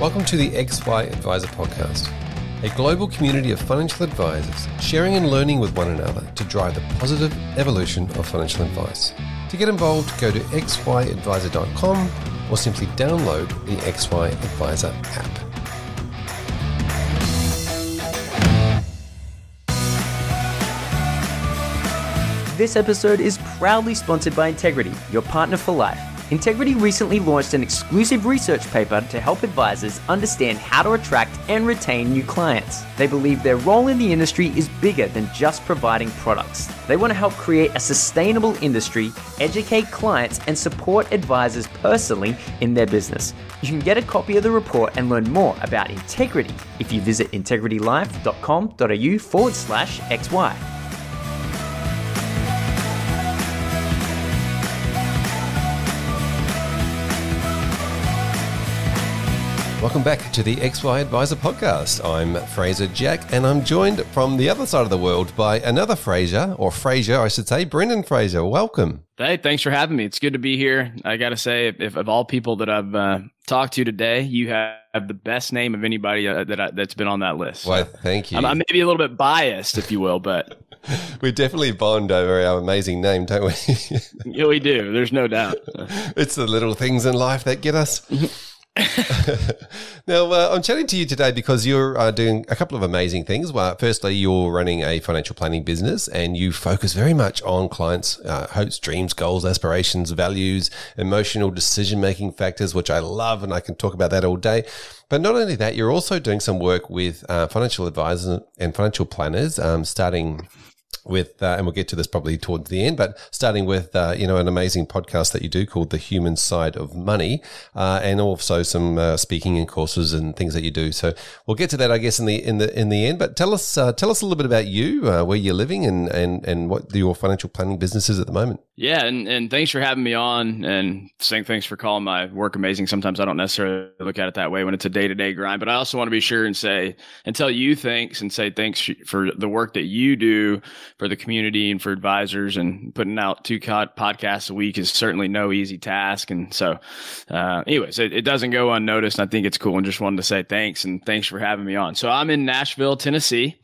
Welcome to the XY Advisor Podcast, a global community of financial advisors sharing and learning with one another to drive the positive evolution of financial advice. To get involved, go to xyadvisor.com or simply download the XY Advisor app. This episode is proudly sponsored by Integrity, your partner for life. Integrity recently launched an exclusive research paper to help advisors understand how to attract and retain new clients. They believe their role in the industry is bigger than just providing products. They want to help create a sustainable industry, educate clients, and support advisors personally in their business. You can get a copy of the report and learn more about Integrity if you visit integritylife.com.au/XY. Welcome back to the XY Advisor Podcast. I'm Frazier Jack, and I'm joined from the other side of the world by another Frazier, or Frazier, I should say, Brendan Frazier. Welcome. Hey, thanks for having me. It's good to be here. I got to say, if of all people that I've talked to today, you have the best name of anybody that's been on that list. Well, thank you. I'm maybe a little bit biased, if you will, but we definitely bond over our amazing name, don't we? Yeah, we do. There's no doubt. It's the little things in life that get us. Now, I'm chatting to you today because you're doing a couple of amazing things. Well, firstly, you're running a financial planning business and you focus very much on clients' hopes, dreams, goals, aspirations, values, emotional decision-making factors, which I love, and I can talk about that all day. But not only that, you're also doing some work with financial advisors and financial planners, starting with, and we'll get to this probably towards the end, but starting with, an amazing podcast that you do called The Human Side of Money, and also some speaking and courses and things that you do. So we'll get to that, I guess, in the end. But tell us a little bit about you, where you're living, and what your financial planning business is at the moment. Yeah, and thanks for having me on, and saying thanks for calling my work amazing. Sometimes I don't necessarily look at it that way when it's a day-to-day grind, but I also want to be sure and tell you thanks and say thanks for the work that you do for the community and for advisors, and putting out 2 podcasts a week is certainly no easy task. And so anyways, it doesn't go unnoticed. I think it's cool, and just wanted to say thanks, and thanks for having me on. So I'm in Nashville, Tennessee,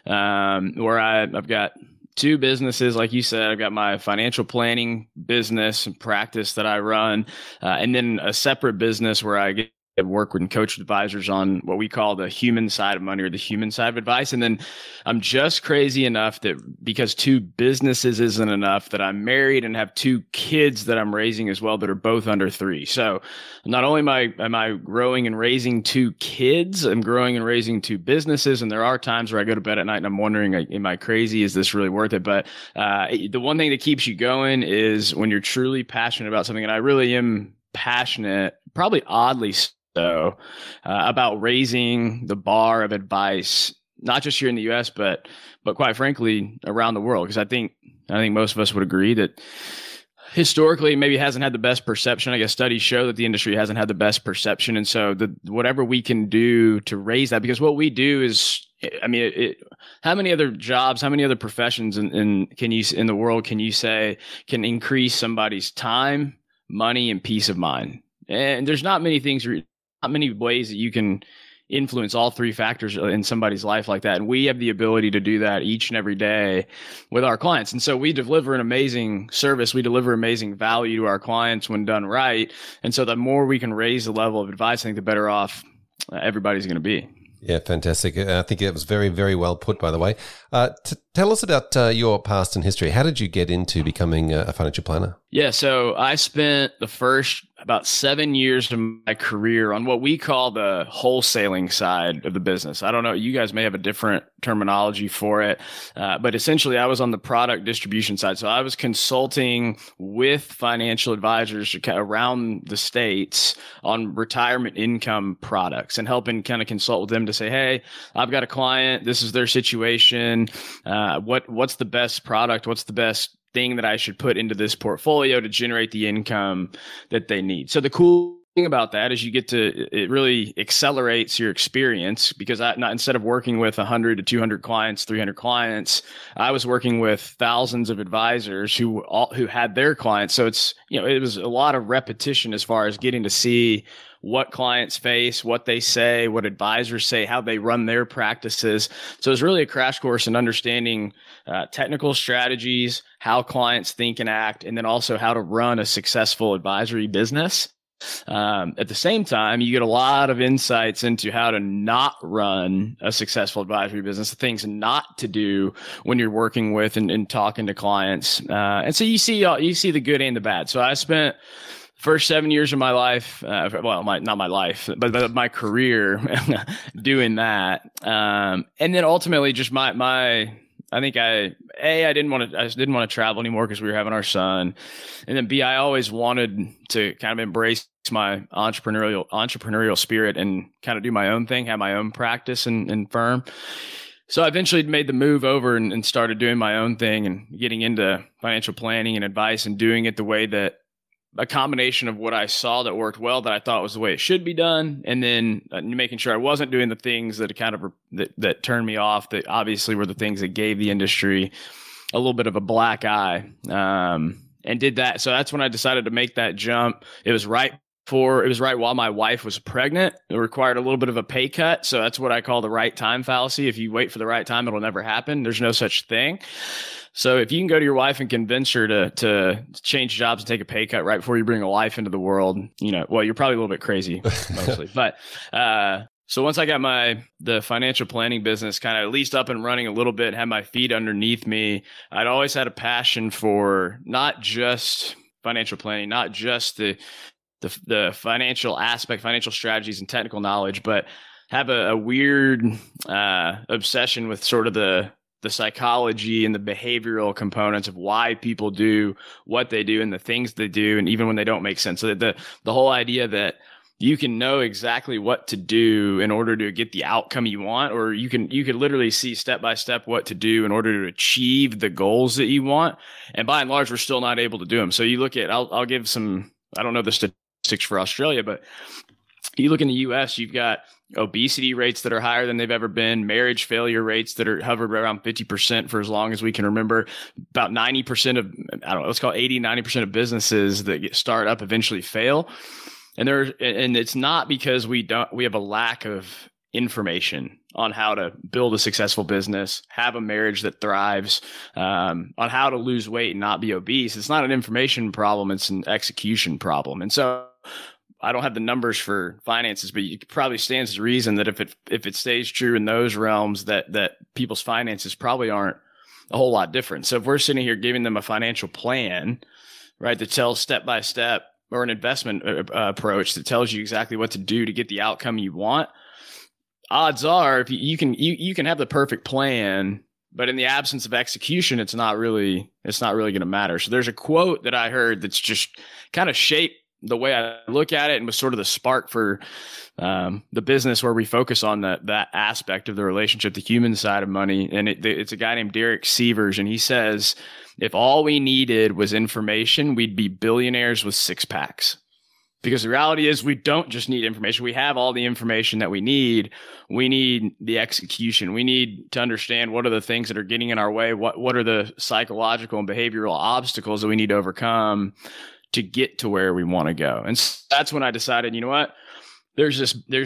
where I've got 2 businesses. Like you said, I've got my financial planning business and practice that I run, and then a separate business where I work with coach advisors on what we call the human side of money, or the human side of advice. And then I'm just crazy enough that because 2 businesses isn't enough, that I'm married and have 2 kids that I'm raising as well that are both under 3. So not only am I growing and raising 2 kids, I'm growing and raising 2 businesses. And there are times where I go to bed at night and I'm wondering, am I crazy? Is this really worth it? But the one thing that keeps you going is when you're truly passionate about something. And I really am passionate, probably oddly so, about raising the bar of advice, not just here in the US, but quite frankly, around the world. Because I think most of us would agree that historically maybe hasn't had the best perception. I guess studies show that the industry hasn't had the best perception. And so whatever we can do to raise that, because what we do is, how many other jobs, how many other professions in the world can you say can increase somebody's time, money, and peace of mind? And there's not many ways that you can influence all 3 factors in somebody's life like that. And we have the ability to do that each and every day with our clients. And so we deliver an amazing service. We deliver amazing value to our clients when done right. And so the more we can raise the level of advice, I think the better off everybody's going to be. Yeah, fantastic. I think it was very, very well put, by the way. Tell us about your past and history. How did you get into becoming a financial planner? Yeah, so I spent the first about 7 years of my career on what we call the wholesaling side of the business. I don't know, you guys may have a different terminology for it, but essentially I was on the product distribution side. So I was consulting with financial advisors around the states on retirement income products and helping kind of consult with them to say, hey, I've got a client, this is their situation, what's the best product, what's the best thing that I should put into this portfolio to generate the income that they need. So the cool thing about that is it really accelerates your experience, because instead of working with 100 to 200 clients, 300 clients, I was working with thousands of advisors who had their clients. So it was a lot of repetition as far as getting to see what clients face, what they say, what advisors say, how they run their practices. So it's really a crash course in understanding technical strategies, how clients think and act, and then also how to run a successful advisory business. At the same time, you get a lot of insights into how to not run a successful advisory business, the things not to do when you're working with and talking to clients. And so you see the good and the bad. So I spent first 7 years of my life, not my life, but my career doing that. And then ultimately just I think I didn't want to travel anymore because we were having our son. And then B, I always wanted to kind of embrace my entrepreneurial spirit and kind of do my own thing, have my own practice and firm. So I eventually made the move over and started doing my own thing and getting into financial planning and advice and doing it the way that a combination of what I saw that worked well, that I thought was the way it should be done, and then making sure I wasn't doing the things that kind of that turned me off, that obviously were the things that gave the industry a little bit of a black eye, and did that. So that's when I decided to make that jump. It was right while my wife was pregnant. It required a little bit of a pay cut. So that's what I call the right time fallacy. If you wait for the right time, it'll never happen. There's no such thing. So if you can go to your wife and convince her to change jobs and take a pay cut right before you bring a life into the world, you're probably a little bit crazy mostly. But so once I got the financial planning business kind of at least up and running a little bit, had my feet underneath me, I'd always had a passion for not just financial planning, not just the financial aspect, financial strategies and technical knowledge, but have a weird obsession with sort of the psychology and the behavioral components of why people do what they do and the things they do, and even when they don't make sense. So that the whole idea that you can know exactly what to do in order to get the outcome you want, or you could literally see step by step what to do in order to achieve the goals that you want. And by and large, we're still not able to do them. So you look at, I'll give some, I don't know the statistics for Australia, but you look in the US, you've got obesity rates that are higher than they've ever been, marriage failure rates that are hovered around 50% for as long as we can remember. About 90% of, let's call it 80, 90% of businesses that start up eventually fail. And it's not because we have a lack of information on how to build a successful business, have a marriage that thrives, on how to lose weight and not be obese. It's not an information problem, it's an execution problem. And so I don't have the numbers for finances, but it probably stands to reason that if it stays true in those realms, that people's finances probably aren't a whole lot different. So if we're sitting here giving them a financial plan, right, that tells step by step, or an investment approach that tells you exactly what to do to get the outcome you want, odds are if you can have the perfect plan, but in the absence of execution, it's not really going to matter. So there's a quote that I heard that's just kind of shaped the way I look at it and was sort of the spark for the business, where we focus on that aspect of the relationship, the human side of money. And it's a guy named Derek Sievers, and he says, if all we needed was information, we'd be billionaires with six packs. Because the reality is we don't just need information. We have all the information that we need. We need the execution. We need to understand what are the things that are getting in our way. What are the psychological and behavioral obstacles that we need to overcome to get to where we want to go. And that's when I decided, you know what, there's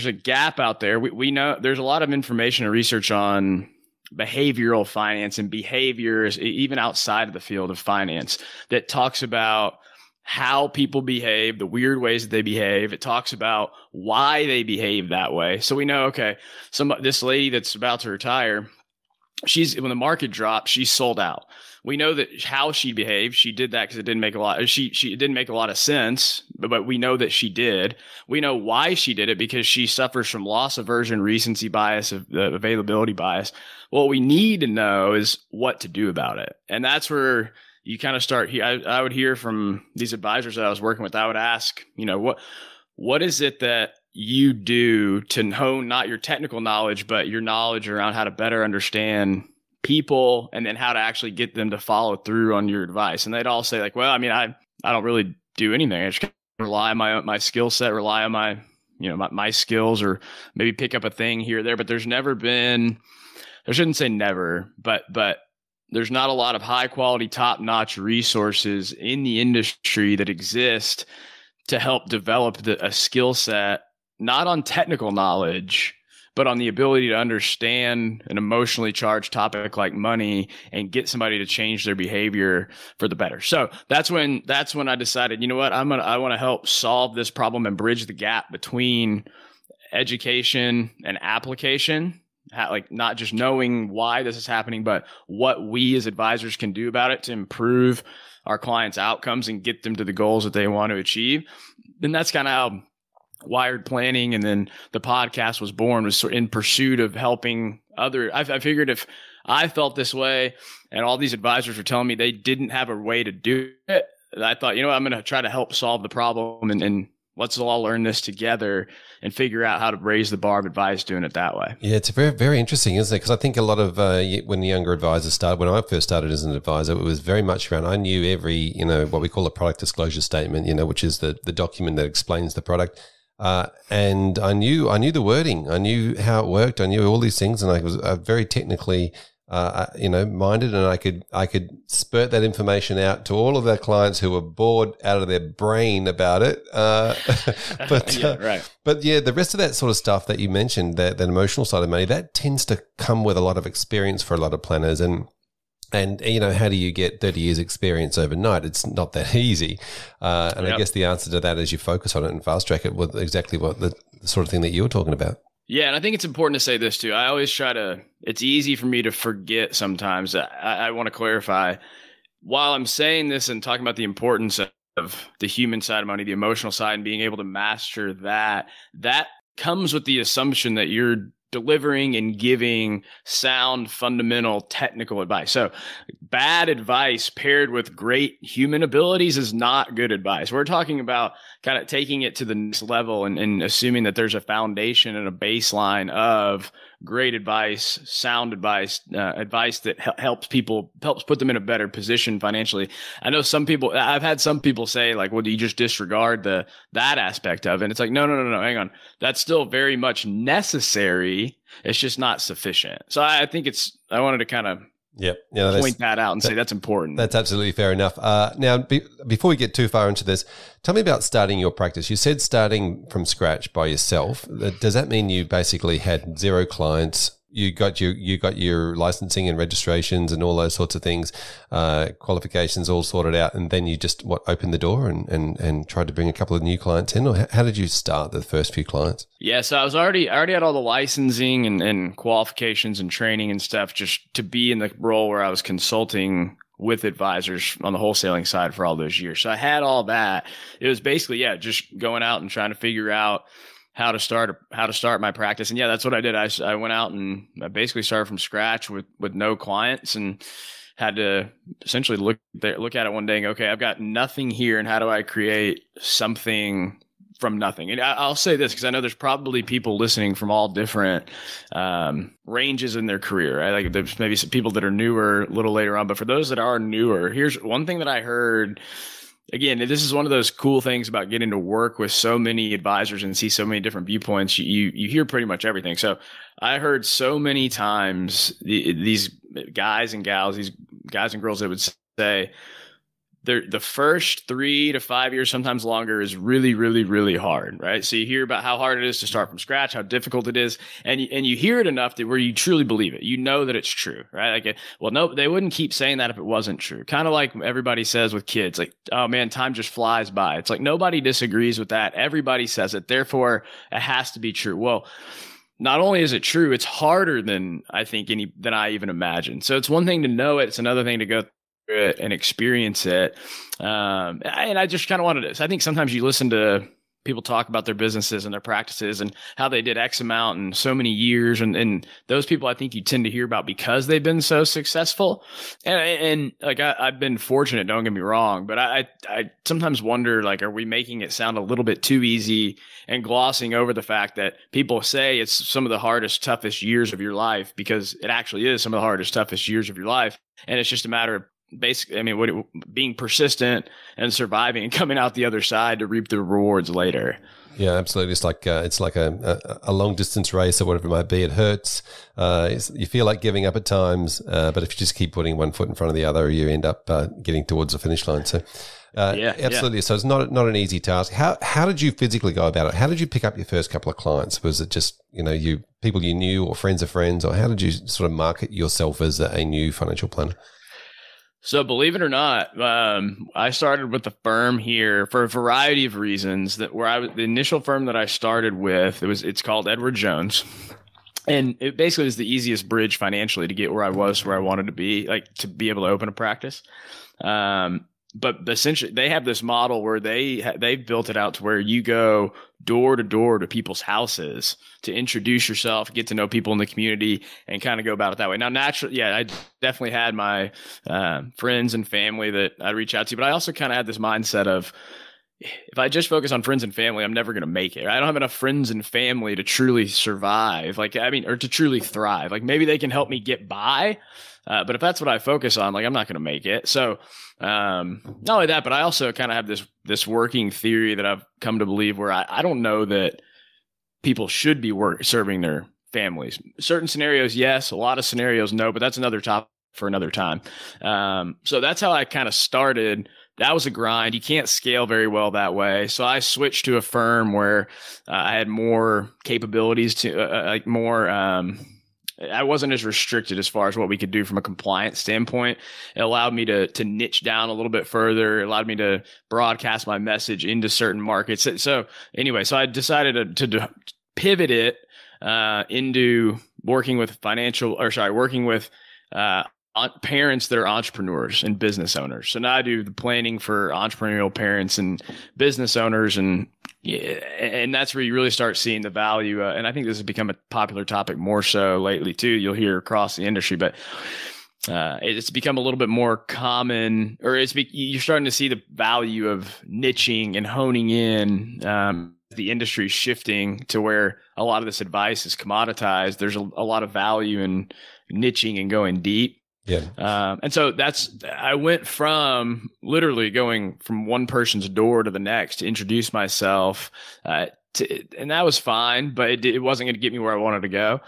a gap out there. We know there's a lot of information and research on behavioral finance and behaviors, even outside of the field of finance, that talks about how people behave, the weird ways that they behave. It talks about why they behave that way. So we know, okay, this lady that's about to retire, when the market dropped, she sold out. We know that how she behaved, she did that because it didn't make a lot. It didn't make a lot of sense, but we know that she did. We know why she did it, because she suffers from loss aversion, recency bias, availability bias. What we need to know is what to do about it, and that's where you kind of start. I would hear from these advisors that I was working with. I would ask, what is it that you do to hone not your technical knowledge, but your knowledge around how to better understand people, and then how to actually get them to follow through on your advice. And they'd all say like, well, I don't really do anything. I just kind rely on my skill set, rely on my skills, or maybe pick up a thing here or there. But there's never been, I shouldn't say never, but there's not a lot of high quality, top notch resources in the industry that exist to help develop a skill set, not on technical knowledge, but on the ability to understand an emotionally charged topic like money and get somebody to change their behavior for the better. So that's when I decided, you know what, I want to help solve this problem and bridge the gap between education and application. Like not just knowing why this is happening, but what we as advisors can do about it to improve our clients' outcomes and get them to the goals that they want to achieve. And that's kind of how Wired Planning and then the podcast was born, was in pursuit of helping other. I figured if I felt this way and all these advisors were telling me they didn't have a way to do it, I thought, you know what, I'm going to try to help solve the problem and let's all learn this together and figure out how to raise the bar of advice doing it that way. Yeah, it's very, very interesting, isn't it? Because I think a lot of when the younger advisors started, when I first started as an advisor, it was very much around, I knew every, what we call a product disclosure statement, which is the document that explains the product. And I knew the wording, I knew how it worked, I knew all these things, and I was very technically minded, and I could spurt that information out to all of our clients who were bored out of their brain about it. But right. But yeah, the rest of that sort of stuff that you mentioned, that emotional side of money, that tends to come with a lot of experience for a lot of planners. And how do you get 30 years experience overnight? It's not that easy. I guess the answer to that is you focus on it and fast track it with exactly what the sort of thing that you were talking about. Yeah, and I think it's important to say this too. I always it's easy for me to forget sometimes. I want to clarify, while I'm saying this and talking about the importance of the human side of money, the emotional side, and being able to master that comes with the assumption that you're delivering and giving sound, fundamental, technical advice. So bad advice paired with great human abilities is not good advice. We're talking about kind of taking it to the next level and assuming that there's a foundation and a baseline of great advice, sound advice, advice that helps put them in a better position financially. I know I've had some people say like, well, do you just disregard that aspect of it? And it's like, no, hang on. That's still very much necessary. It's just not sufficient. So I think I wanted to kind of point that out and say that's important. That's absolutely fair enough. Now, before we get too far into this, tell me about starting your practice. You said starting from scratch by yourself. Does that mean you basically had 0 clients? You got your licensing and registrations and all those sorts of things, qualifications all sorted out, and then you just opened the door and tried to bring a couple of new clients in? Or how did you start the first few clients? Yeah, so I already had all the licensing and qualifications and training and stuff just to be in the role where I was consulting with advisors on the wholesaling side for all those years. So I had all that. It was basically, just going out and trying to figure out how to start my practice. And that's what I did. I went out and I basically started from scratch with no clients and had to essentially look at it one day and go, okay, I've got nothing here. And how do I create something from nothing? And I'll say this because I know there's probably people listening from all different ranges in their career. Right? Like there's maybe some people that are newer a little later on, but for those that are newer, here's one thing that I heard. Again, this is one of those cool things about getting to work with so many advisors and see so many different viewpoints. You hear pretty much everything. So I heard so many times these guys and gals, these guys and girls that would say the first 3 to 5 years, sometimes longer, is really, really, really hard, right? So you hear about how hard it is to start from scratch, how difficult it is, and you hear it enough that where you truly believe it. You know that it's true, right? Like, well, no, they wouldn't keep saying that if it wasn't true. Kind of like everybody says with kids, like, oh man, time just flies by. It's like nobody disagrees with that. Everybody says it. Therefore, it has to be true. Well, not only is it true, it's harder than I even imagined. So it's one thing to know it. It's another thing to go it and experience it. And I just kind of wanted to, I think sometimes you listen to people talk about their businesses and their practices and how they did X amount in so many years. And those people I think you tend to hear about because they've been so successful. And like, I've been fortunate, don't get me wrong, but I sometimes wonder, like, are we making it sound a little bit too easy and glossing over the fact that people say it's some of the hardest, toughest years of your life, because it actually is some of the hardest, toughest years of your life. And it's just a matter of basically, I mean, being persistent and surviving and coming out the other side to reap the rewards later. Yeah, absolutely. It's like a long distance race or whatever it might be. It hurts. You feel like giving up at times, but if you just keep putting one foot in front of the other, you end up getting towards the finish line. So, absolutely. Yeah. So it's not an easy task. How did you physically go about it? How did you pick up your first couple of clients? Was it just people you knew, or friends of friends, or how did you sort of market yourself as a new financial planner? So believe it or not, I started with the firm here for a variety of reasons. The initial firm that I started with, it's called Edward Jones. And it basically was the easiest bridge financially to get where I wanted to be, like to be able to open a practice. But essentially, they have this model where they've built it out to where you go door to door to people's houses to introduce yourself, get to know people in the community, and kind of go about it that way. Now, naturally, I definitely had my friends and family that I reach out to, but I also kind of had this mindset of, if I just focus on friends and family, I'm never going to make it. I don't have enough friends and family to truly survive, or to truly thrive. Like, maybe they can help me get by, but if that's what I focus on, like, I'm not going to make it. So not only that, but I also kind of have this working theory that I've come to believe where I don't know that people should be serving their families. Certain scenarios, yes. A lot of scenarios, no. But that's another topic for another time. So that's how I kind of started. That was a grind. You can't scale very well that way. So I switched to a firm where I had more capabilities to I wasn't as restricted as far as what we could do from a compliance standpoint. It allowed me to niche down a little bit further. It allowed me to broadcast my message into certain markets. So anyway, I decided to pivot it into working with parents that are entrepreneurs and business owners. So now I do the planning for entrepreneurial parents and business owners, and that's where you really start seeing the value. And I think this has become a popular topic more so lately too. You'll hear across the industry, but it's become a little bit more common, or you're starting to see the value of niching and honing in. The industry is shifting to where a lot of this advice is commoditized. There's a lot of value in niching and going deep. Yeah. And so I went from literally going from one person's door to the next to introduce myself, and that was fine, but it wasn't going to get me where I wanted to go.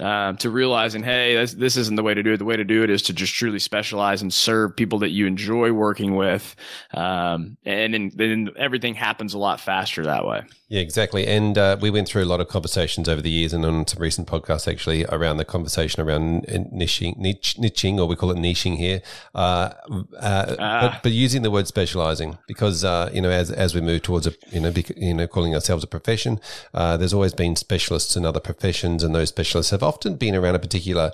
To realizing, hey, this isn't the way to do it. The way to do it is to just truly specialize and serve people that you enjoy working with. And then everything happens a lot faster that way. Yeah, exactly. And we went through a lot of conversations over the years and on some recent podcasts actually around the conversation around niching, or we call it niching here. But using the word specializing, because, as we move towards calling ourselves a profession, there's always been specialists in other professions, and those specialists have often been around a particular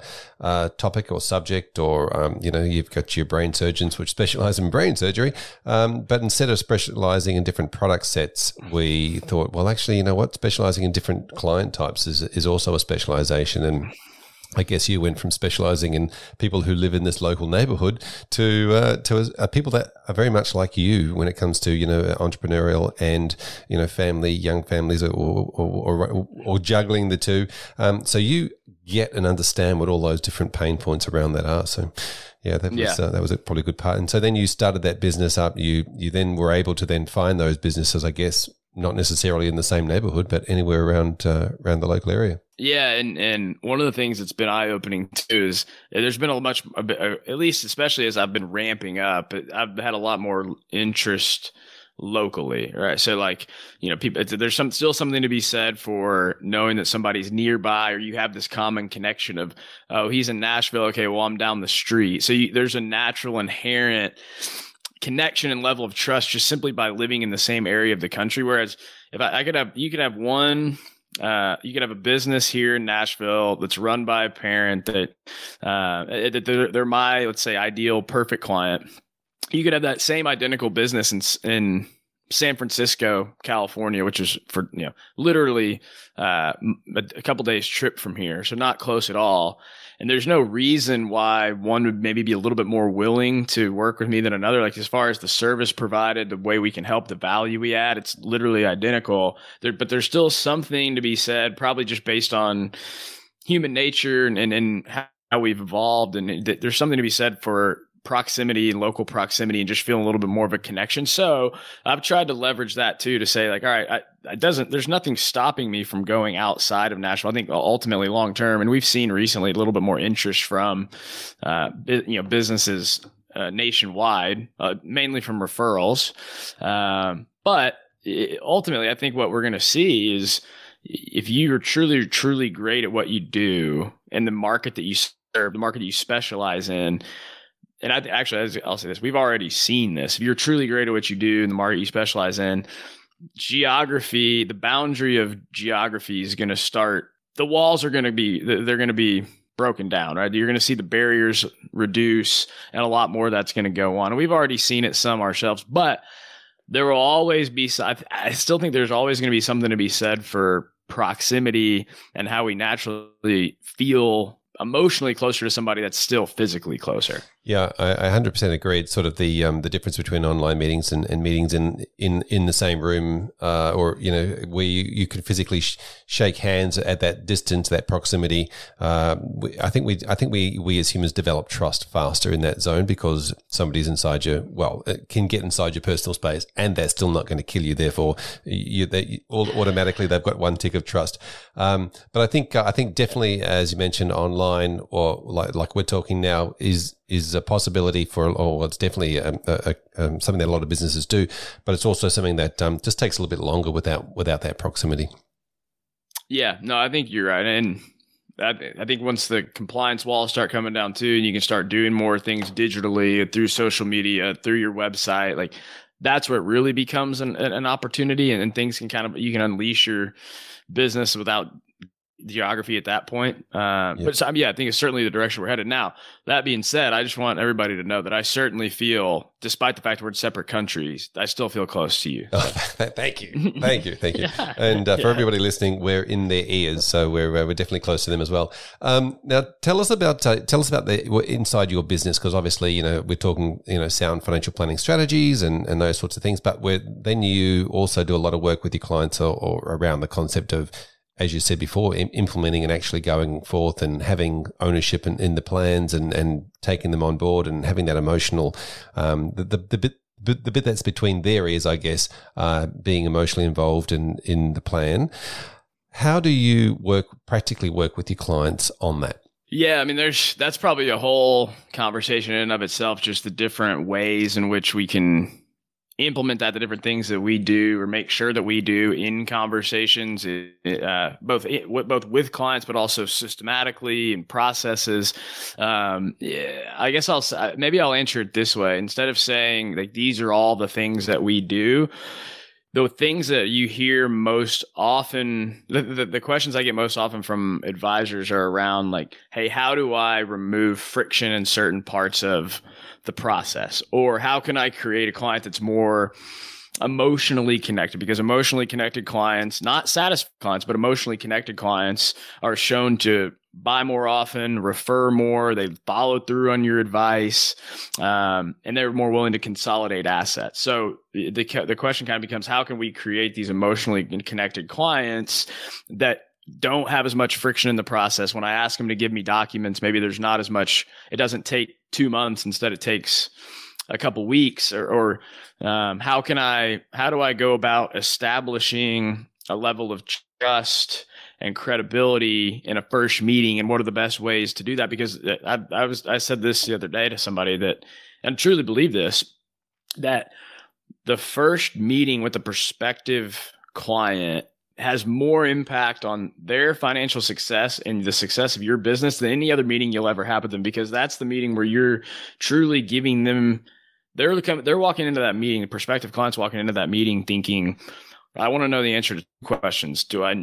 topic or subject, or, you've got your brain surgeons which specialize in brain surgery. But instead of specializing in different product sets, we thought, well, actually, you know what? Specializing in different client types is also a specialization. And I guess you went from specializing in people who live in this local neighborhood to people that are very much like you when it comes to, entrepreneurial and, family, young families, or juggling the two. So you get and understand what all those different pain points around that are. So that was probably a good part. And so then you started that business up. You then were able to then find those businesses, I guess, not necessarily in the same neighborhood, but anywhere around the local area. Yeah, and one of the things that's been eye-opening too is there's been at least especially as I've been ramping up, I've had a lot more interest locally, right? So people, there's still something to be said for knowing that somebody's nearby, or you have this common connection of, oh, he's in Nashville. Okay, well, I'm down the street. So there's a natural inherent connection and level of trust just simply by living in the same area of the country. Whereas if you could have a business here in Nashville that's run by a parent that they're my, let's say, ideal perfect client. You could have that same identical business in San Francisco, California, which is for literally a couple days trip from here, so not close at all. And there's no reason why one would maybe be a little bit more willing to work with me than another. Like, as far as the service provided, the way we can help, the value we add, it's literally identical. But there's still something to be said, probably just based on human nature and how we've evolved. And there's something to be said for proximity, local proximity, and just feeling a little bit more of a connection. So I've tried to leverage that too, to say like, all right, there's nothing stopping me from going outside of Nashville. I think ultimately long term, and we've seen recently a little bit more interest from, businesses nationwide, mainly from referrals. But ultimately, I think what we're going to see is if you are truly, truly great at what you do and the market that you serve, the market that you specialize in, and I'll say this, we've already seen this. If you're truly great at what you do in the market you specialize in, geography, the boundary of geography is going to start, the walls are going to be broken down, right? You're going to see the barriers reduce and a lot more that's going to go on. And we've already seen it some ourselves, but there will always be, I still think there's always going to be something to be said for proximity and how we naturally feel emotionally closer to somebody that's still physically closer. Yeah, I 100% agree. It's sort of the difference between online meetings and meetings in the same room, or where you can physically shake hands at that distance, that proximity. I think we as humans develop trust faster in that zone because somebody's inside it can get inside your personal space, and they're still not going to kill you. Therefore, automatically they've got one tick of trust. But I think definitely, as you mentioned, online or like we're talking now is a possibility it's definitely something that a lot of businesses do, but it's also something that just takes a little bit longer without that proximity. Yeah, no, I think you're right. And I think once the compliance walls start coming down too, and you can start doing more things digitally through social media, through your website, like that's where it really becomes an opportunity, and things can you can unleash your business without geography at that point. But I think it's certainly the direction we're headed. Now, that being said, I just want everybody to know that I certainly feel, despite the fact that we're in separate countries, I still feel close to you. Thank you. Yeah. And for everybody listening, we're in their ears, so we're definitely close to them as well. Now, tell us about the inside your business, because obviously, we're talking, sound financial planning strategies and those sorts of things, but then you also do a lot of work with your clients or around the concept of, as you said before, implementing and actually going forth and having ownership in the plans and taking them on board and having that emotional, the bit that's between their ears, I guess, being emotionally involved in the plan. How do you practically work with your clients on that? Yeah, I mean, that's probably a whole conversation in and of itself, just the different ways in which we can implement the different things that we do or make sure that we do in conversations, both with clients, but also systematically in processes. I guess I'll answer it this way. Instead of saying like, these are all the things that we do, the things that you hear most often, the questions I get most often from advisors are around like, hey, how do I remove friction in certain parts of the process? Or how can I create a client that's more emotionally connected? Because emotionally connected clients, not satisfied clients, but emotionally connected clients are shown to buy more often, refer more, they follow through on your advice, and they're more willing to consolidate assets. So the question kind of becomes, how can we create these emotionally connected clients that don't have as much friction in the process? When I ask them to give me documents, maybe there's not as much, it doesn't take 2 months, instead it takes a couple weeks, or how do I go about establishing a level of trust and credibility in a first meeting, and what are the best ways to do that? Because I said this the other day to somebody and I truly believe this, that the first meeting with a prospective client has more impact on their financial success and the success of your business than any other meeting you'll ever have with them, because that's the meeting where you're truly giving them, they're walking into that meeting, the prospective clients walking into that meeting thinking, I want to know the answer to questions. Do I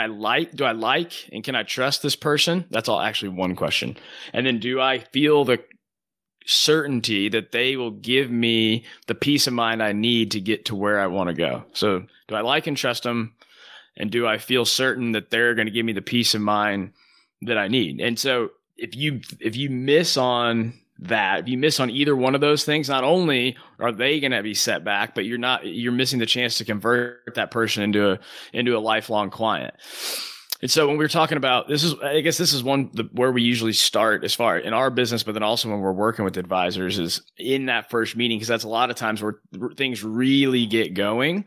like and can I trust this person? That's all actually one question. And then, do I feel the certainty that they will give me the peace of mind I need to get to where I want to go? So do I like and trust them? And do I feel certain that they're going to give me the peace of mind that I need? And so if you miss on that, if you miss on either one of those things, not only are they going to be set back, but you're missing the chance to convert that person into a lifelong client. And so when we're talking about I guess this is where we usually start as far in our business, but then also when we're working with advisors is in that first meeting, because that's a lot of times where things really get going.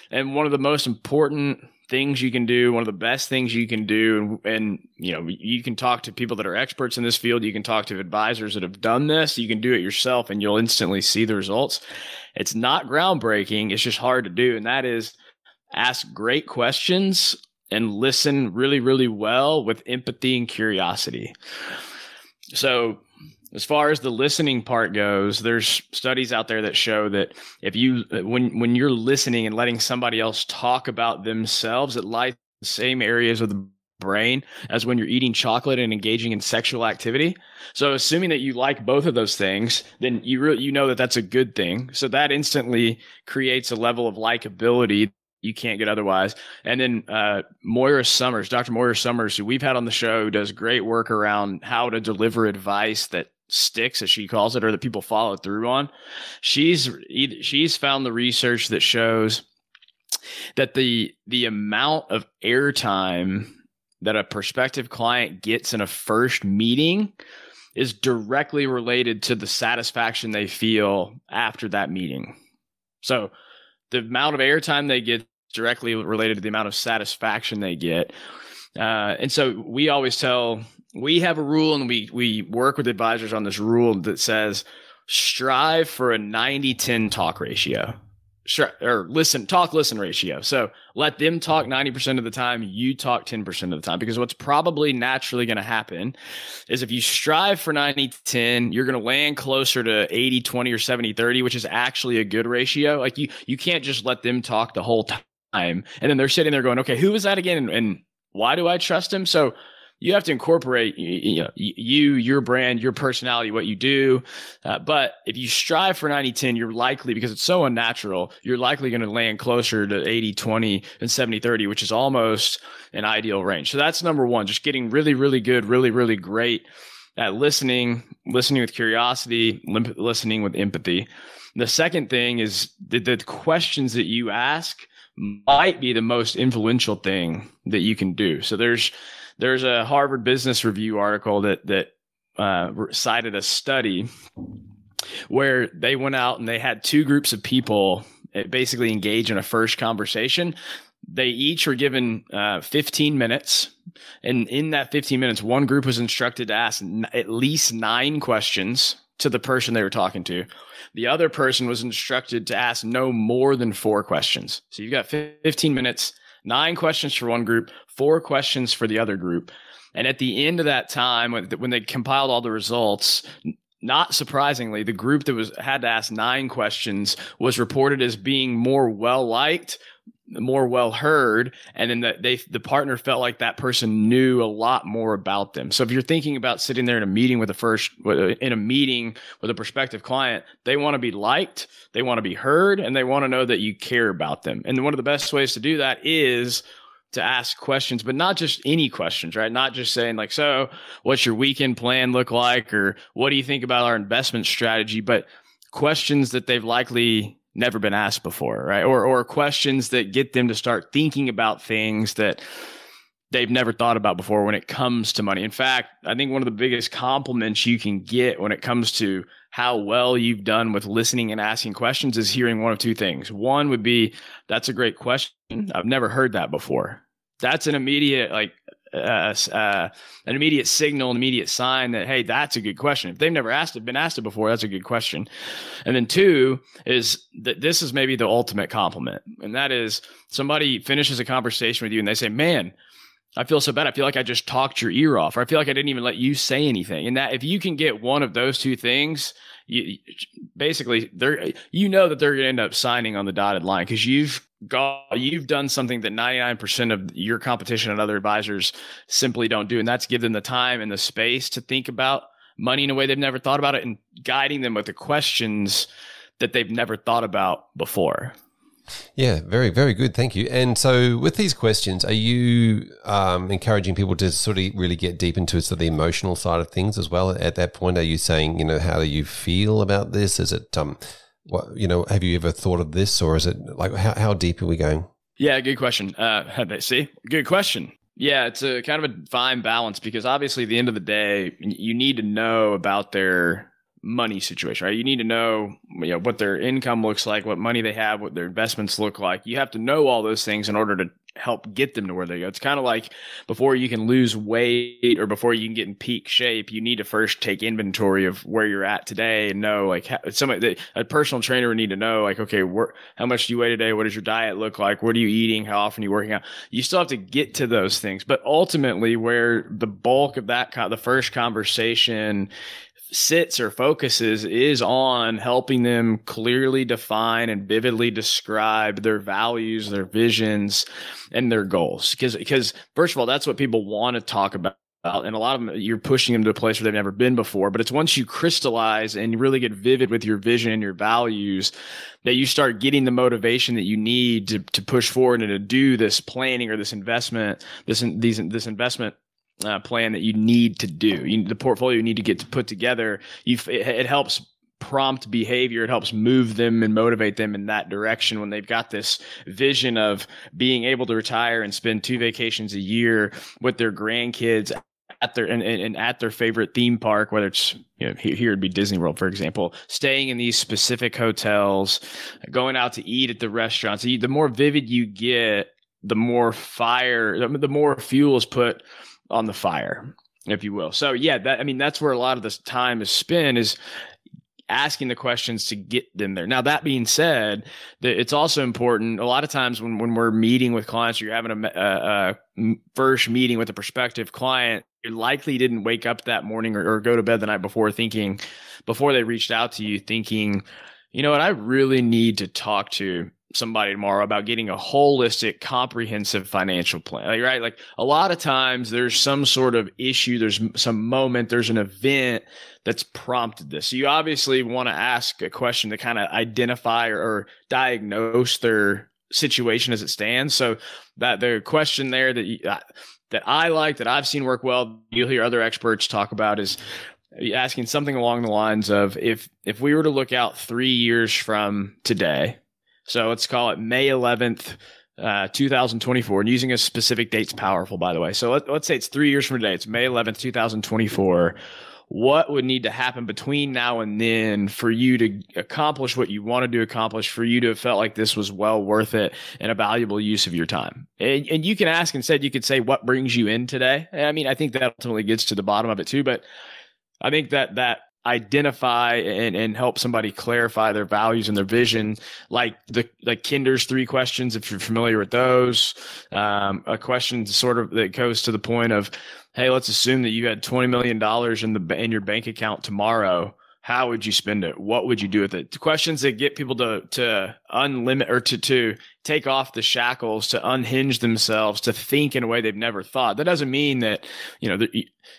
And one of the most important things you can do, one of the best things you can do, and you can talk to people that are experts in this field. You can talk to advisors that have done this. You can do it yourself, and you'll instantly see the results. It's not groundbreaking. It's just hard to do, and that is ask great questions and listen really, really well with empathy and curiosity. So as far as the listening part goes, there's studies out there that show that when you're listening and letting somebody else talk about themselves, it lights the same areas of the brain as when you're eating chocolate and engaging in sexual activity. So assuming that you like both of those things, then you know that that's a good thing. So that instantly creates a level of likability you can't get otherwise. And then Dr. Moira Summers, who we've had on the show, does great work around how to deliver advice that sticks, as she calls it, or that people follow through on. She's found the research that shows that the amount of airtime that a prospective client gets in a first meeting is directly related to the satisfaction they feel after that meeting. So the amount of airtime they get directly related to the amount of satisfaction they get. And so we have a rule, and we work with advisors on this rule that says strive for a 90-10 talk ratio. Or talk-listen ratio. So let them talk 90% of the time, you talk 10% of the time, because what's probably naturally going to happen is if you strive for 90-10, you're going to land closer to 80-20 or 70-30, which is actually a good ratio. Like you can't just let them talk the whole time. And then they're sitting there going, okay, who was that again? And why do I trust him? So you have to incorporate your brand, your personality, what you do. But if you strive for 90-10, you're likely, because it's so unnatural, you're likely going to land closer to 80-20 and 70-30, which is almost an ideal range. So that's number one, just getting really, really good, really, really great at listening with curiosity, listening with empathy. The second thing is the questions that you ask might be the most influential thing that you can do. So there's a Harvard Business Review article that cited a study where they went out and they had two groups of people basically engage in a first conversation. They each were given 15 minutes. And in that 15 minutes, one group was instructed to ask at least 9 questions to the person they were talking to. The other person was instructed to ask no more than 4 questions. So you've got 15 minutes, 9 questions for one group, 4 questions for the other group. And at the end of that time, when they compiled all the results, not surprisingly, the group that had to ask 9 questions was reported as being more well-liked, more well-heard, and then the partner felt like that person knew a lot more about them. So if you're thinking about sitting there in a meeting with a prospective client, they want to be liked, they want to be heard, and they want to know that you care about them. And one of the best ways to do that is to ask questions, but not just any questions, right? Not just saying like, so what's your weekend plan look like? Or what do you think about our investment strategy? But questions that they've likely never been asked before, right? Or questions that get them to start thinking about things that they've never thought about before when it comes to money. In fact, I think one of the biggest compliments you can get when it comes to how well you've done with listening and asking questions is hearing one of 2 things. One would be, that's a great question. I've never heard that before. That's an immediate, an immediate signal, an immediate sign that, hey, that's a good question. If they've never been asked it before, that's a good question. And then 2 is that this is maybe the ultimate compliment. And that is somebody finishes a conversation with you and they say, man, I feel so bad. I feel like I just talked your ear off, or I feel like I didn't even let you say anything. And that if you can get one of those 2 things, basically that they're going to end up signing on the dotted line, because you've done something that 99% of your competition and other advisors simply don't do. And that's give them the time and the space to think about money in a way they've never thought about it, and guiding them with the questions that they've never thought about before. Yeah, very, very good. Thank you. And so with these questions, are you encouraging people to sort of really get deep into sort of the emotional side of things as well? At that point, are you saying, how do you feel about this? Is it, have you ever thought of this, or is it like, how deep are we going? Yeah, good question. See, good question. Yeah, it's a kind of a fine balance because obviously at the end of the day, you need to know about their money situation, right? You need to know, what their income looks like, what money they have, what their investments look like. You have to know all those things in order to help get them to where they go. It's kind of like before you can lose weight or before you can get in peak shape, you need to first take inventory of where you're at today and know, like, a personal trainer would need to know, like, okay, how much do you weigh today? What does your diet look like? What are you eating? How often are you working out? You still have to get to those things, but ultimately where the bulk of the first conversation sits or focuses is on helping them clearly define and vividly describe their values, their visions, and their goals. Because first of all, that's what people want to talk about. And a lot of them, you're pushing them to a place where they've never been before. But it's once you crystallize and really get vivid with your vision and your values that you start getting the motivation that you need to push forward and to do this planning or this investment, this investment plan that you need to do. The portfolio you need to get to put together. It helps prompt behavior. It helps move them and motivate them in that direction when they've got this vision of being able to retire and spend 2 vacations a year with their grandkids at their favorite theme park, whether it's, here it'd be Disney World, for example, staying in these specific hotels, going out to eat at the restaurants. The more vivid you get, the more fuel is put on the fire, if you will. So yeah, that's where a lot of this time is spent, is asking the questions to get them there. Now, that being said, it's also important a lot of times when we're meeting with clients, or you're having a first meeting with a prospective client, you likely didn't wake up that morning or go to bed the night before they reached out to you thinking, I really need to talk to somebody tomorrow about getting a holistic, comprehensive financial plan, right? Like a lot of times there's some sort of issue, there's some moment, there's an event that's prompted this. So you obviously want to ask a question to kind of identify or diagnose their situation as it stands. So that the question there that I like, that I've seen work well, you'll hear other experts talk about, is asking something along the lines of, if we were to look out 3 years from today, so let's call it May 11th, 2024, and using a specific date's powerful, by the way. So let's say it's 3 years from today. It's May 11th, 2024. What would need to happen between now and then for you to accomplish what you wanted to accomplish, for you to have felt like this was well worth it and a valuable use of your time? And you can ask, instead, you could say, what brings you in today? I think that ultimately gets to the bottom of it too, but I think that identify and help somebody clarify their values and their vision, like Kinder's 3 questions, if you're familiar with those. A question sort of that goes to the point of, hey, let's assume that you had $20 million in your bank account tomorrow. How would you spend it? What would you do with it? The questions that get people to unlimit, or to take off the shackles, to unhinge themselves, to think in a way they've never thought. That doesn't mean that,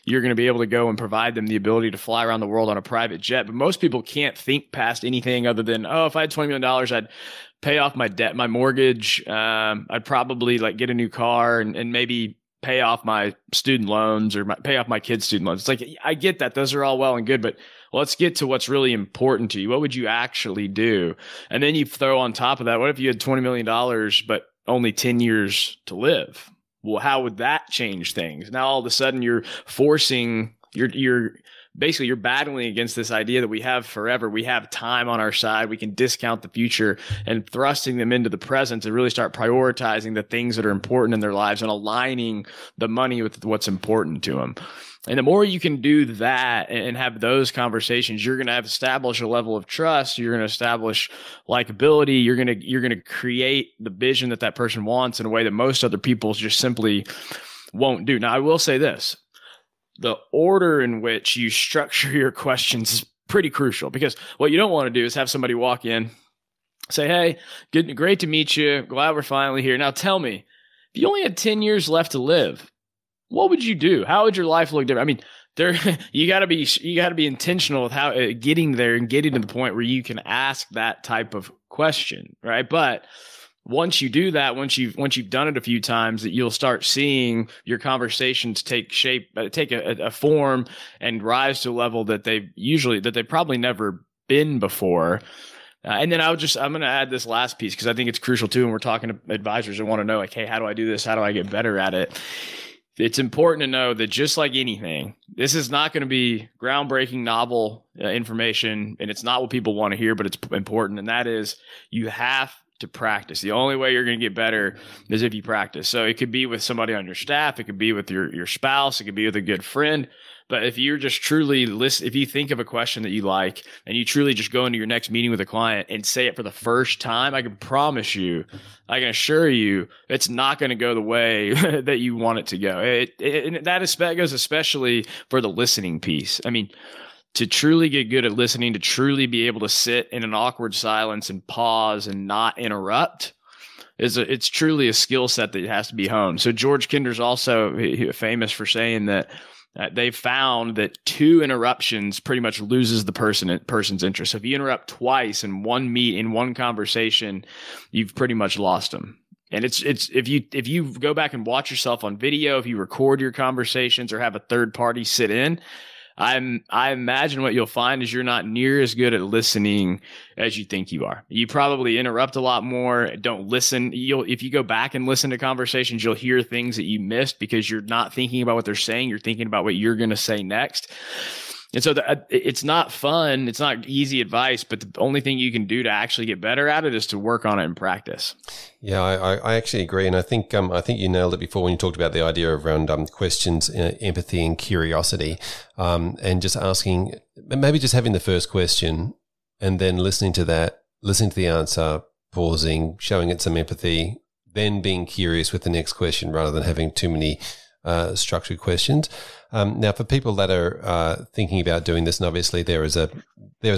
you're going to be able to go and provide them the ability to fly around the world on a private jet. But most people can't think past anything other than, if I had $20 million, I'd pay off my debt, my mortgage. I'd probably get a new car and maybe pay off my student loans, or pay off my kids' student loans. It's like, I get that. Those are all well and good, but let's get to what's really important to you. What would you actually do? And then you throw on top of that, what if you had $20 million, but only 10 years to live? Well, how would that change things? Now, all of a sudden you're battling against this idea that we have forever. We have time on our side. We can discount the future, and thrusting them into the present to really start prioritizing the things that are important in their lives and aligning the money with what's important to them. And the more you can do that and have those conversations, you're going to establish a level of trust. You're going to establish likability. You're going to create the vision that person wants in a way that most other people just simply won't do. Now, I will say this. The order in which you structure your questions is pretty crucial, because what you don't want to do is have somebody walk in, say, hey, great to meet you. Glad we're finally here. Now tell me, if you only had 10 years left to live, what would you do? How would your life look different? You got to be intentional with how getting there and getting to the point where you can ask that type of question, right? But once you do that, once you've done it a few times, that you'll start seeing your conversations take shape, take a form, and rise to a level that they've probably never been before. And then I'm going to add this last piece, because I think it's crucial too. And we're talking to advisors that want to know, hey, how do I do this? How do I get better at it? it's important to know that just like anything, this is not going to be groundbreaking, novel information, and it's not what people want to hear, but it's important. And that is, you have to practice. The only way you're going to get better is if you practice. So it could be with somebody on your staff, it could be with your spouse, it could be with a good friend. But if you're just truly if you think of a question that you like and you truly just go into your next meeting with a client and say it for the first time, I can promise you, I can assure you, it's not going to go the way that you want it to go. And that goes especially for the listening piece. I mean, to truly get good at listening, to truly be able to sit in an awkward silence and pause and not interrupt, it's truly a skill set that has to be honed. So George Kinder's also famous for saying that they've found that 2 interruptions pretty much loses the person's interest. So if you interrupt twice in one conversation, you've pretty much lost them. And it's if you go back and watch yourself on video, if you record your conversations or have a third party sit in, I imagine what you'll find is you're not near as good at listening as you think you are. You probably interrupt a lot more, don't listen. If you go back and listen to conversations, you'll hear things that you missed because you're not thinking about what they're saying. You're thinking about what you're going to say next. And so it's not fun. It's not easy advice, but the only thing you can do to actually get better at it is to work on it in practice. Yeah, I actually agree. And I think you nailed it before when you talked about the idea around questions, empathy and curiosity, and just asking, maybe just having the first question and then listening to the answer, pausing, showing it some empathy, then being curious with the next question rather than having too many structured questions. Now, for people that are thinking about doing this, and obviously there is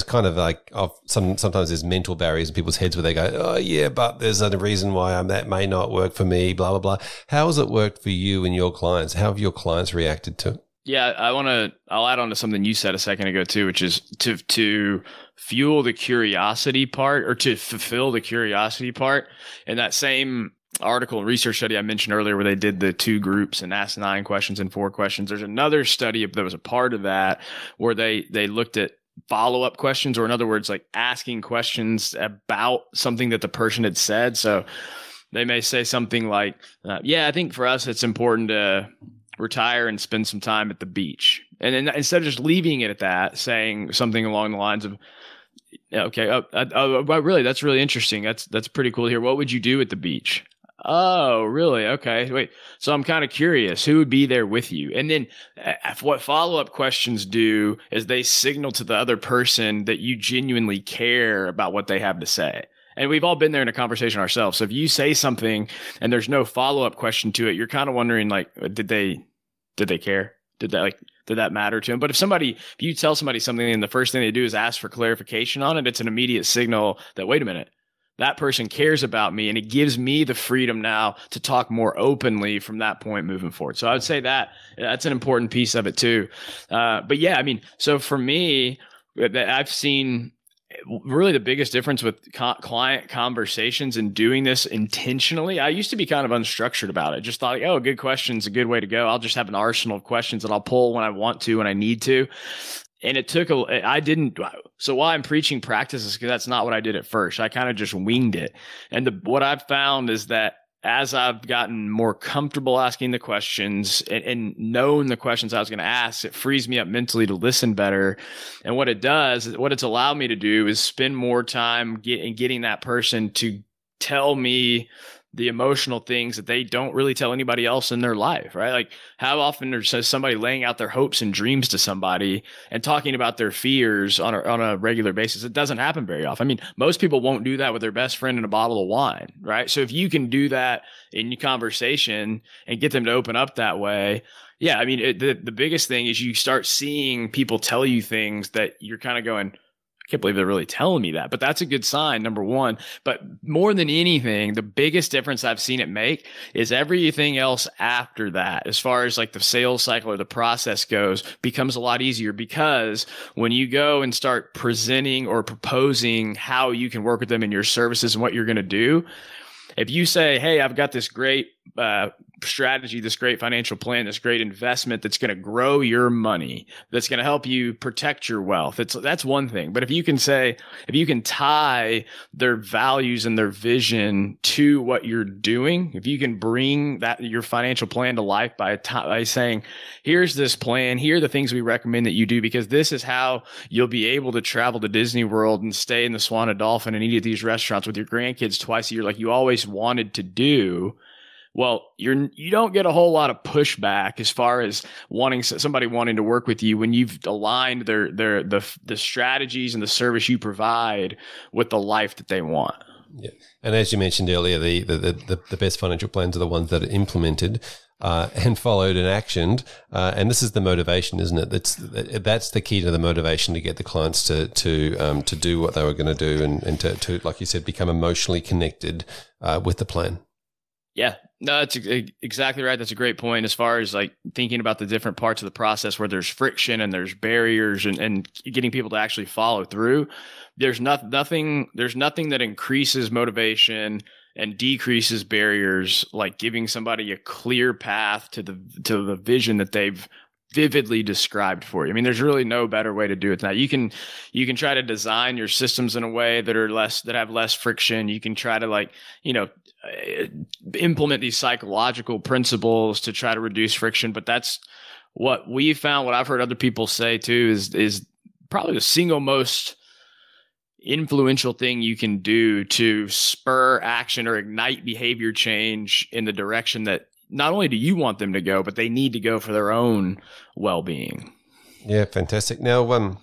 kind of like sometimes there's mental barriers in people's heads where they go, oh yeah, but there's a reason why that may not work for me, blah blah blah. How has it worked for you and your clients? How have your clients reacted to it? Yeah, I'll add on to something you said a second ago too, which is to fuel the curiosity part, or to fulfill the curiosity part. In that same article and research study I mentioned earlier, where they did the 2 groups and asked 9 questions and 4 questions, there's another study that was a part of that where they looked at follow-up questions, or in other words, like asking questions about something that the person had said. So they may say something like, yeah, I think for us it's important to retire and spend some time at the beach. And then instead of just leaving it at that, saying something along the lines of, okay, really, that's really interesting. That's pretty cool here. What would you do at the beach? Oh, really? Okay. Wait. So I'm kind of curious, who would be there with you? And then what follow-up questions do is they signal to the other person that you genuinely care about what they have to say. And we've all been there in a conversation ourselves. So if you say something and there's no follow-up question to it, you're kind of wondering, like, did they care? Did that matter to them? But if you tell somebody something and the first thing they do is ask for clarification on it, it's an immediate signal that, wait a minute, that person cares about me, and it gives me the freedom now to talk more openly from that point moving forward. So I would say that's an important piece of it too. But yeah, I mean, so for me, I've seen really the biggest difference with client conversations and doing this intentionally. I used to be kind of unstructured about it. Just thought, like, oh, good question's a good way to go. I'll just have an arsenal of questions that I'll pull when I want to, when I need to. And it took so while I'm preaching practices, because that's not what I did at first. I kind of just winged it. And what I've found is that as I've gotten more comfortable asking the questions and known the questions I was going to ask, it frees me up mentally to listen better. And what it's allowed me to do is spend more time getting that person to tell me the emotional things that they don't really tell anybody else in their life, right? Like, how often is somebody laying out their hopes and dreams to somebody and talking about their fears on a regular basis? It doesn't happen very often. I mean, most people won't do that with their best friend and a bottle of wine, right? So if you can do that in your conversation and get them to open up that way, yeah, I mean, the biggest thing is you start seeing people tell you things that you're kind of going, I can't believe they're really telling me that. But that's a good sign, number one. But more than anything, the biggest difference I've seen it make is everything else after that, as far as like the sales cycle or the process goes, becomes a lot easier, because when you go and start presenting or proposing how you can work with them in your services and what you're going to do, if you say, hey, I've got this great strategy, this great financial plan, this great investment that's going to grow your money, that's going to help you protect your wealth. That's one thing. But if you can tie their values and their vision to what you're doing, if you can bring that your financial plan to life by saying, here's this plan, here are the things we recommend that you do, because this is how you'll be able to travel to Disney World and stay in the Swan and Dolphin and eat at these restaurants with your grandkids twice a year like you always wanted to do. Well, you don't get a whole lot of pushback as far as somebody wanting to work with you when you've aligned the strategies and the service you provide with the life that they want. Yeah, and as you mentioned earlier, the best financial plans are the ones that are implemented and followed and actioned. And this is the motivation, isn't it? That's the key to the motivation, to get the clients to do what they were going to do and to, like you said, become emotionally connected with the plan. Yeah, no, that's exactly right. That's a great point. As far as like thinking about the different parts of the process where there's friction and there's barriers and getting people to actually follow through, there's nothing that increases motivation and decreases barriers like giving somebody a clear path to the vision that they've vividly described for you. I mean, there's really no better way to do it than that. You can try to design your systems in a way that have less friction. You can try to implement these psychological principles to try to reduce friction. But that's what we found. What I've heard other people say too is probably the single most influential thing you can do to spur action or ignite behavior change in the direction that not only do you want them to go, but they need to go for their own well-being. Yeah, fantastic. Now,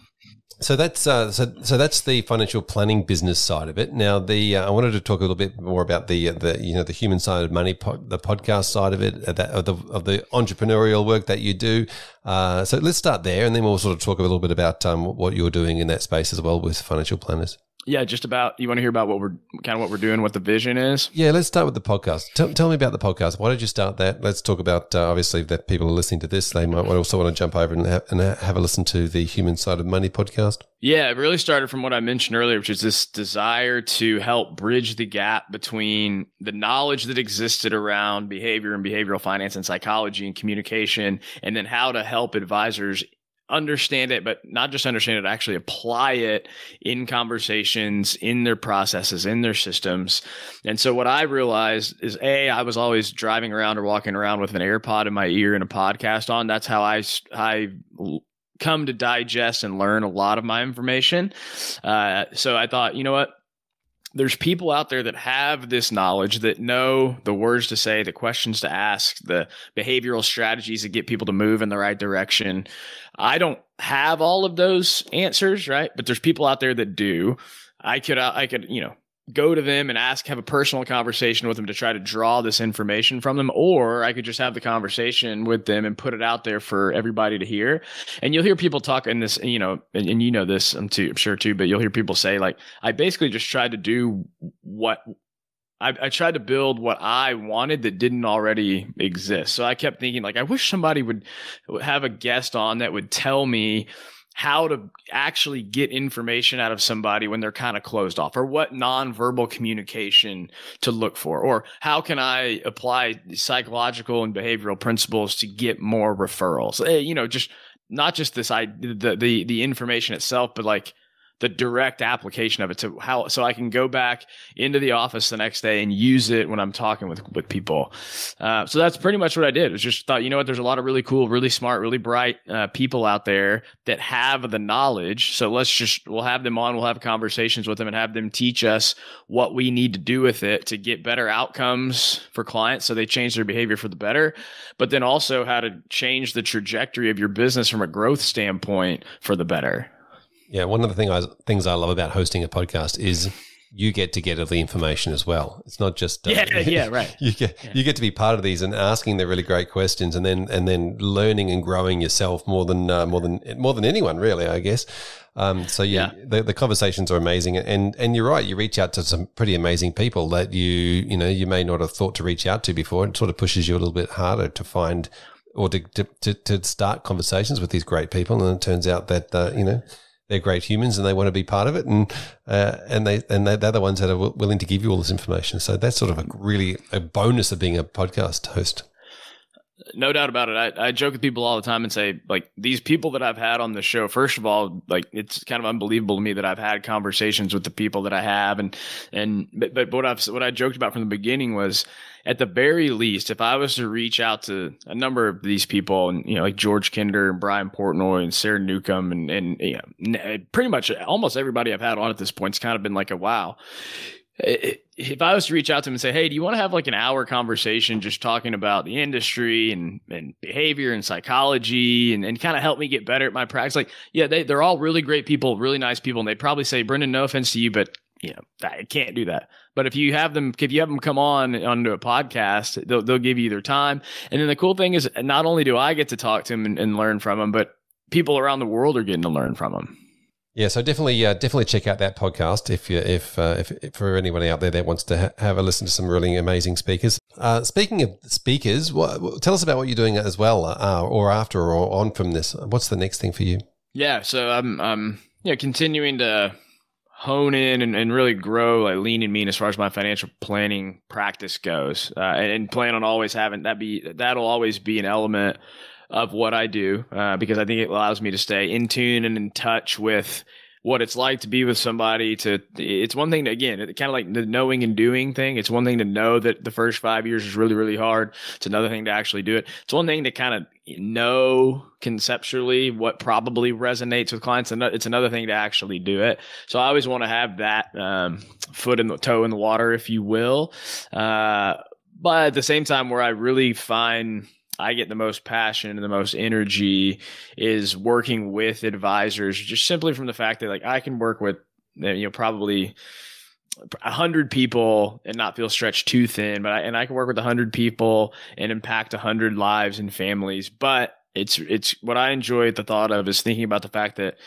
so that's the financial planning business side of it. Now, I wanted to talk a little bit more about the human side of money, the podcast side of it, of the entrepreneurial work that you do. So let's start there, and then we'll sort of talk a little bit about what you're doing in that space as well with financial planners. Yeah, just about, you want to hear about what we're doing, what the vision is? Yeah, let's start with the podcast. Tell me about the podcast. Why did you start that? Let's talk about, obviously, that people are listening to this. They might also want to jump over and have a listen to the Human Side of Money podcast. Yeah, it really started from what I mentioned earlier, which is this desire to help bridge the gap between the knowledge that existed around behavior and behavioral finance and psychology and communication, and then how to help advisors understand it, but not just understand it, actually apply it in conversations, in their processes, in their systems. And so what I realized is, I was always driving around or walking around with an AirPod in my ear and a podcast on. That's how I come to digest and learn a lot of my information. So I thought, you know what? There's people out there that have this knowledge, that know the words to say, the questions to ask, the behavioral strategies that get people to move in the right direction. I don't have all of those answers, right? But there's people out there that do. I could, go to them and have a personal conversation with them to try to draw this information from them, or I could just have the conversation with them and put it out there for everybody to hear. And you'll hear people talk in this, and you know this, I'm sure too, but you'll hear people say, like, I basically just tried to do what I tried to build what I wanted that didn't already exist. So I kept thinking, like, I wish somebody would have a guest on that would tell me how to actually get information out of somebody when they're kind of closed off, or what nonverbal communication to look for, or how can I apply psychological and behavioral principles to get more referrals? Just not just the information itself, but like the direct application of it so I can go back into the office the next day and use it when I'm talking with people. So that's pretty much what I did. It was just thought, you know what, there's a lot of really cool, really smart, really bright people out there that have the knowledge. So we'll have them on, we'll have conversations with them and have them teach us what we need to do with it to get better outcomes for clients so they change their behavior for the better, but then also how to change the trajectory of your business from a growth standpoint for the better. Yeah, one of the things I love about hosting a podcast is you get to get all the information as well. It's not just right. You get to be part of these and asking the really great questions, and then learning and growing yourself more than anyone really, I guess. The conversations are amazing, and you're right. You reach out to some pretty amazing people that you may not have thought to reach out to before. It sort of pushes you a little bit harder to find or to start conversations with these great people, and it turns out that they're great humans and they want to be part of it, and they're the ones that are willing to give you all this information. So that's sort of a bonus of being a podcast host. No doubt about it. I joke with people all the time and say, like, these people that I've had on the show, first of all, like, it's kind of unbelievable to me that I've had conversations with the people that I have. But what I joked about from the beginning was, at the very least, if I was to reach out to a number of these people, and, you know, like George Kinder and Brian Portnoy and Sarah Newcomb and you know, pretty much almost everybody I've had on at this point, it's kind of been like a wow. If I was to reach out to them and say, hey, do you want to have like an hour conversation just talking about the industry and behavior and psychology and kind of help me get better at my practice? Like, yeah, they're all really great people, really nice people. And they'd probably say, Brendan, no offense to you, but you know, I can't do that. But if you have them come onto a podcast, they'll give you their time. And then the cool thing is, not only do I get to talk to them and learn from them, but people around the world are getting to learn from them. Yeah, so definitely check out that podcast if for anyone out there that wants to have a listen to some really amazing speakers. Speaking of speakers, tell us about what you're doing as well, or after or on from this. What's the next thing for you? Yeah, so I'm continuing to hone in and really grow, like lean and mean as far as my financial planning practice goes, and plan on always having that'll always be an element of what I do, because I think it allows me to stay in tune and in touch with what it's like to be with somebody. It's one thing to, again, kind of like the knowing and doing thing. It's one thing to know that the first 5 years is really, really hard. It's another thing to actually do it. It's one thing to kind of know conceptually what probably resonates with clients, and it's another thing to actually do it. So I always want to have that toe in the water, if you will. But at the same time, where I really find I get the most passion and the most energy is working with advisors, just simply from the fact that, like, I can work with, you know, probably 100 people and not feel stretched too thin, but I can work with 100 people and impact 100 lives and families. But it's what I enjoy the thought of is thinking about the fact that,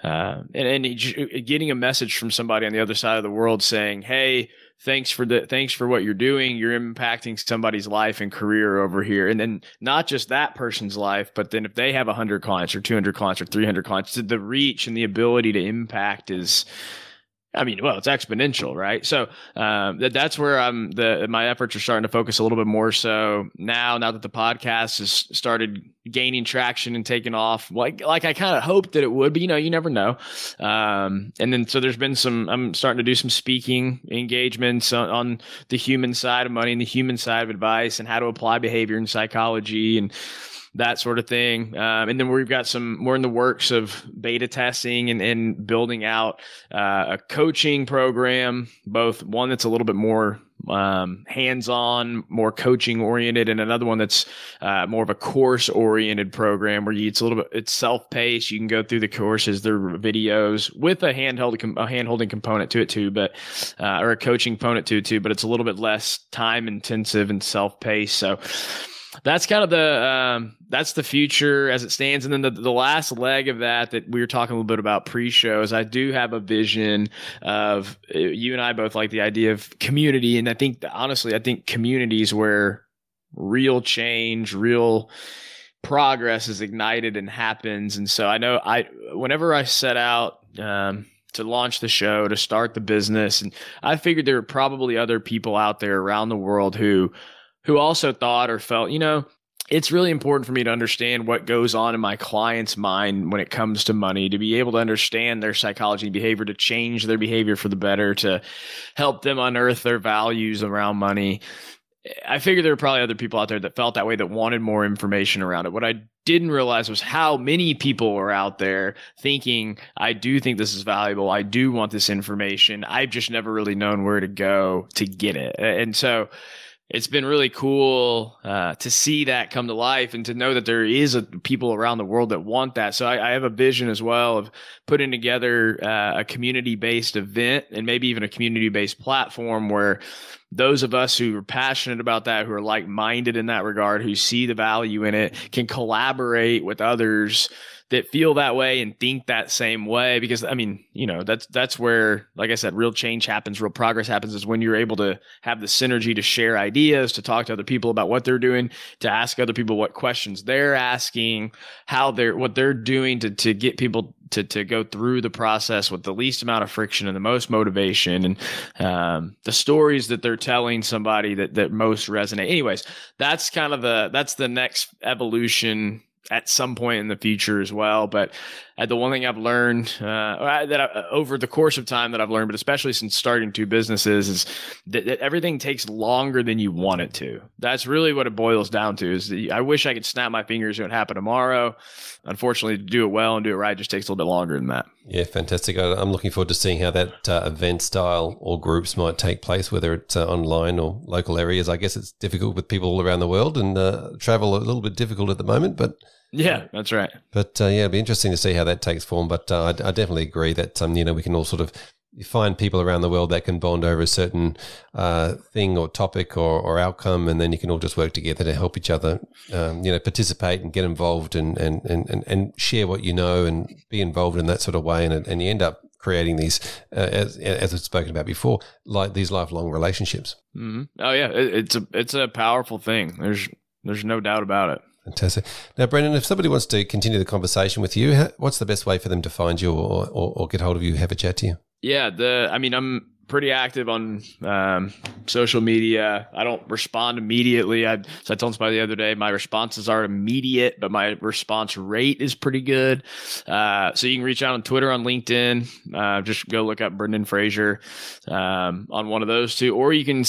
and getting a message from somebody on the other side of the world saying, hey, thanks for what you're doing. You're impacting somebody's life and career over here. And then not just that person's life, but then if they have 100 clients or 200 clients or 300 clients, the reach and the ability to impact is, it's exponential, right? So that's where my efforts are starting to focus a little bit more so now that the podcast has started gaining traction and taking off, like I kind of hoped that it would, but you never know. And then so there's been I'm starting to do some speaking engagements on the human side of money and the human side of advice and how to apply behavior and psychology and that sort of thing. And then we're in the works of beta testing and building out a coaching program, both one that's a little bit more hands-on, more coaching oriented, and another one that's more of a course oriented program where it's self-paced. You can go through the courses, they're videos with a hand-holding component to it too, but or a coaching component to it too, but it's a little bit less time intensive and self-paced. So that's kind of that's the future as it stands. And then the last leg of that we were talking a little bit about pre-show is I do have a vision of, you and I both like the idea of community. And I think communities where real change, real progress is ignited and happens. And so I know whenever I set out, to launch the show, to start the business, and I figured there were probably other people out there around the world who also thought or felt, it's really important for me to understand what goes on in my client's mind when it comes to money, to be able to understand their psychology and behavior, to change their behavior for the better, to help them unearth their values around money. I figured there were probably other people out there that felt that way, that wanted more information around it. What I didn't realize was how many people were out there thinking, I do think this is valuable. I do want this information. I've just never really known where to go to get it. And so it's been really cool to see that come to life and to know that there is people around the world that want that. So I have a vision as well of putting together a community-based event and maybe even a community-based platform where those of us who are passionate about that, who are like-minded in that regard, who see the value in it, can collaborate with others that feel that way and think that same way. Because I mean, that's where, like I said, real change happens, real progress happens, is when you're able to have the synergy to share ideas, to talk to other people about what they're doing, to ask other people what questions they're asking, what they're doing to get people to go through the process with the least amount of friction and the most motivation, and the stories that they're telling somebody that most resonate. Anyways, that's kind of that's the next evolution at some point in the future as well. But the one thing I've learned over the course of time that I've learned, but especially since starting two businesses, is that everything takes longer than you want it to. That's really what it boils down to. Is I wish I could snap my fingers and it would happen tomorrow. Unfortunately, to do it well and do it right just takes a little bit longer than that. Yeah, fantastic. I'm looking forward to seeing how that event style or groups might take place, whether it's online or local areas. I guess it's difficult with people all around the world, and travel a little bit difficult at the moment, but yeah, that's right. But yeah, it'll be interesting to see how that takes form. But I definitely agree that we can all sort of find people around the world that can bond over a certain thing or topic or outcome, and then you can all just work together to help each other, participate and get involved and share what you know and be involved in that sort of way, and you end up creating these, as we've spoken about before, like these lifelong relationships. Mm-hmm. Oh yeah, it's a powerful thing. There's no doubt about it. Fantastic. Now, Brendan, if somebody wants to continue the conversation with you, what's the best way for them to find you or get hold of you, have a chat to you? Yeah, I'm pretty active on social media. I don't respond immediately. I told somebody the other day, my responses are immediate, but my response rate is pretty good. So you can reach out on Twitter, on LinkedIn. Just go look up Brendan Frazier on one of those two. Or you can.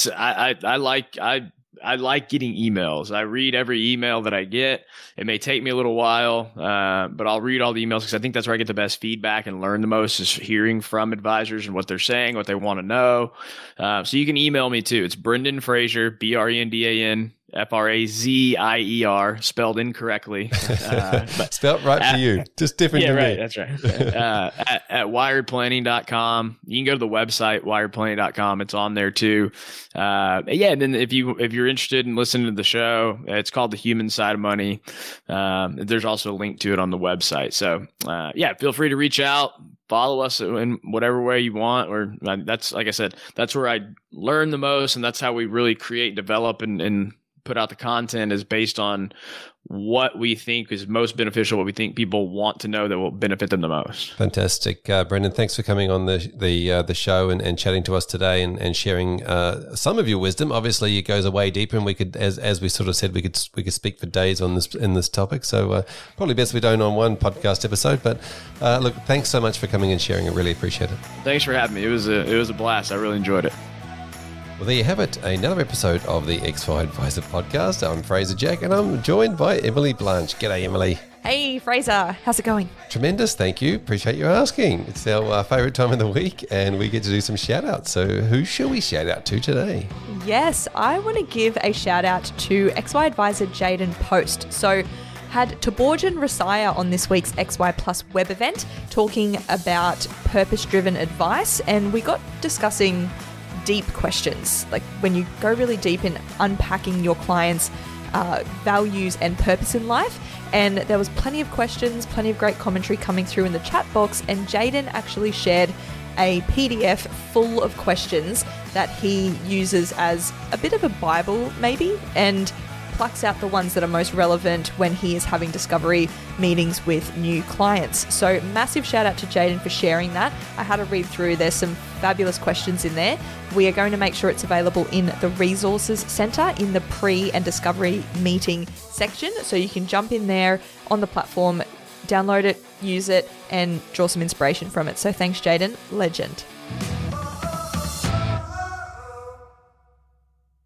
I like getting emails. I read every email that I get. It may take me a little while, but I'll read all the emails because I think that's where I get the best feedback and learn the most, is hearing from advisors and what they're saying, what they want to know. So you can email me too. It's Brendan Frazier, BrendanFrazier, spelled incorrectly. Spelled right for you, just different to me. Right, that's right. At wiredplanning.com. You can go to the website, wiredplanning.com. It's on there too. And then if you're interested in listening to the show, it's called The Human Side of Money. There's also a link to it on the website. So feel free to reach out. Follow us in whatever way you want, or that's, like I said, that's where I learn the most, and that's how we really create, develop, and put out the content, is based on what we think is most beneficial, what we think people want to know that will benefit them the most. Fantastic. Brendan, thanks for coming on the show and chatting to us today and sharing some of your wisdom. Obviously, it goes way deeper, and we could, as we sort of said, we could speak for days on this topic. So probably best we don't on one podcast episode. But look, thanks so much for coming and sharing. I really appreciate it. Thanks for having me. It was a blast. I really enjoyed it. Well, there you have it, another episode of the XY Advisor podcast. I'm Fraser Jack, and I'm joined by Emily Blanche. G'day, Emily. Hey, Fraser. How's it going? Tremendous, thank you. Appreciate you asking. It's our favourite time of the week, and we get to do some shout-outs. So who shall we shout out to today? Yes, I want to give a shout-out to XY Advisor Jaden Post. So had Taborjan Rasaya on this week's XY Plus web event talking about purpose-driven advice, and we got discussing deep questions, like when you go really deep in unpacking your clients' values and purpose in life. And there was plenty of questions, plenty of great commentary coming through in the chat box, and Jaden actually shared a PDF full of questions that he uses as a bit of a Bible maybe, and plucks out the ones that are most relevant when he is having discovery meetings with new clients. So massive shout out to Jaden for sharing that. I had a read through. There's some fabulous questions in there. We are going to make sure it's available in the resources center in the pre and discovery meeting section. So you can jump in there on the platform, download it, use it, and draw some inspiration from it. So thanks, Jaden. Legend.